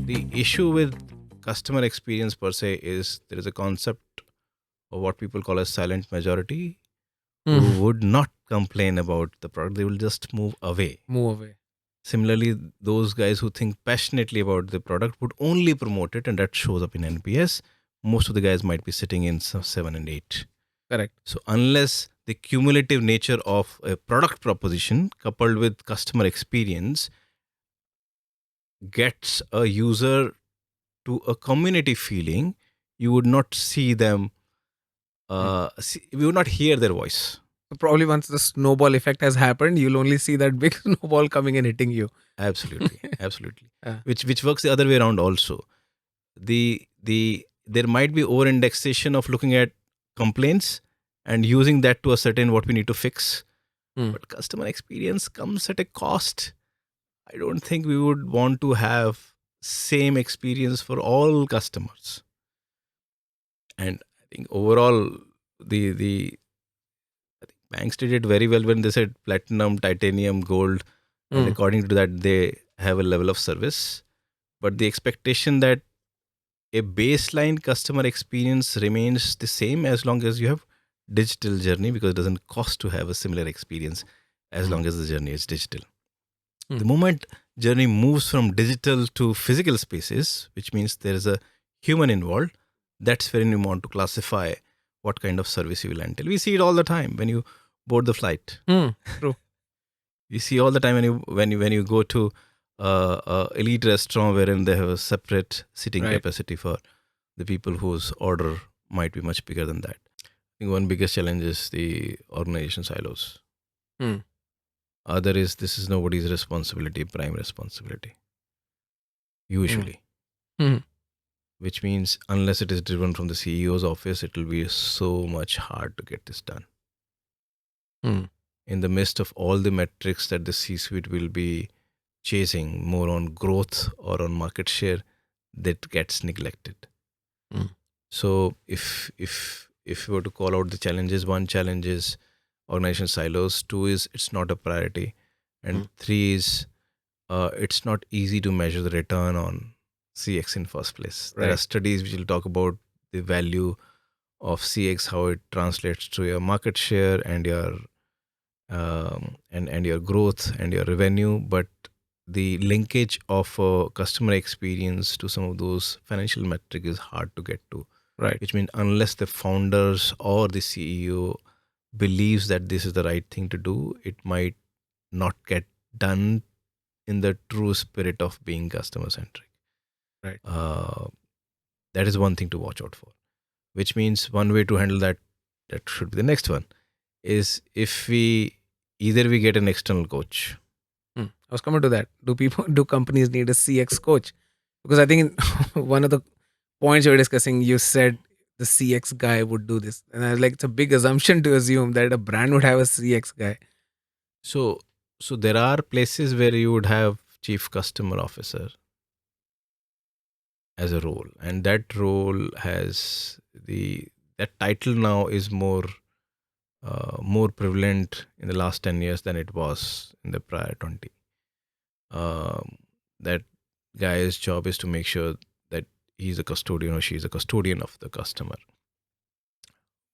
The issue with customer experience per se is there is a concept of what people call a silent majority who Hmm. would not complain about the product. They will just move away. Move away. Similarly, those guys who think passionately about the product would only promote it, and that shows up in NPS. Most of the guys might be sitting in 7 and 8. Correct. So, unless the cumulative nature of a product proposition coupled with customer experience gets a user to a community feeling, you would not see them, we would not hear their voice. So probably once the snowball effect has happened, you'll only see that big snowball coming and hitting you. Absolutely, absolutely. Uh, Which works the other way around also. There might be over indexation of looking at complaints and using that to ascertain what we need to fix. Hmm. But customer experience comes at a cost. I don't think we would want to have same experience for all customers. And I think overall, the I think banks did it very well when they said platinum, titanium, gold, and Hmm. according to that, they have a level of service. But the expectation that a baseline customer experience remains the same as long as you have digital journey, because it doesn't cost to have a similar experience as Hmm. long as the journey is digital. Hmm. The moment journey moves from digital to physical spaces, which means there is a human involved, that's when you want to classify what kind of service you will entail. We see it all the time when you board the flight. True. You see all the time when you go to elite restaurant wherein they have a separate seating Right. capacity for the people whose order might be much bigger than that. I think one biggest challenge is the organization silos. Hmm. Other is this is nobody's responsibility, prime responsibility. Hmm. Usually. Hmm. Which means unless it is driven from the CEO's office, it will be so much hard to get this done. Hmm. In the midst of all the metrics that the C-suite will be chasing, more on growth or on market share, that gets neglected. Hmm. So if you were to call out the challenges, one challenge is organization silos, two is it's not a priority, and Hmm. three is it's not easy to measure the return on CX in first place. There are Right. studies which will talk about the value of CX, how it translates to your market share and your and your growth and your revenue, but the linkage of customer experience to some of those financial metrics is hard to get to. Right. Which means unless the founders or the CEO believes that this is the right thing to do, it might not get done in the true spirit of being customer centric. Right. Uh, that is one thing to watch out for. Which means one way to handle that, that should be the next one, is if we either we get an external coach. I was coming to that. Do companies need a CX coach? Because I think in one of the points you were discussing, you said the CX guy would do this, and I was like, it's a big assumption to assume that a brand would have a CX guy. So so there are places where you would have chief customer officer as a role, and that role has the that title now is more prevalent in the last 10 years than it was in the prior 20. That guy's job is to make sure that he's a custodian or she's a custodian of the customer.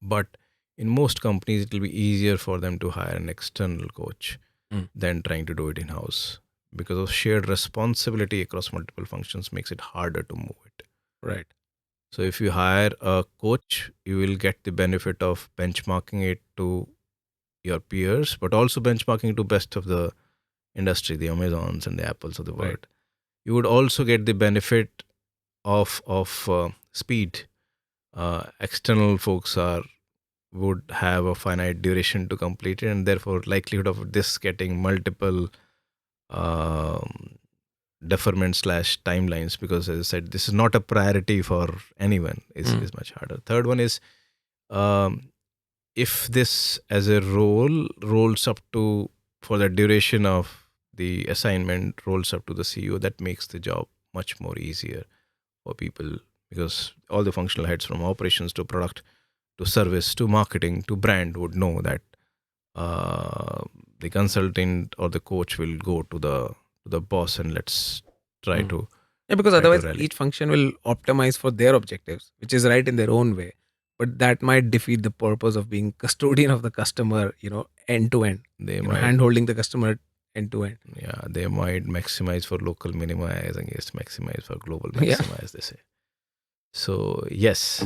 But in most companies, it will be easier for them to hire an external coach Mm. than trying to do it in house, because of shared responsibility across multiple functions makes it harder to move it. Right. So if you hire a coach, you will get the benefit of benchmarking it to your peers, but also benchmarking to best of the industry, the Amazons and the Apples of the Right. world. You would also get the benefit of speed. External folks would have a finite duration to complete it, and therefore likelihood of this getting multiple um, deferment slash timelines, because as I said, this is not a priority for anyone, Mm. is much harder. Third one is, um, if this as a role rolls up to, for the duration of the assignment, rolls up to the CEO, that makes the job much more easier for people, because all the functional heads from operations to product to service to marketing to brand would know that uh, the consultant or the coach will go to the to the boss and let's try Mm. to Yeah, because try to otherwise rally. each function will optimize for their objectives, which is right in their own way. But that might defeat the purpose of being custodian of the customer, end to end, They might, hand holding the customer end to end. yeah, they might maximize for local minimize against maximize for global Yeah. maximize, they say. So yes,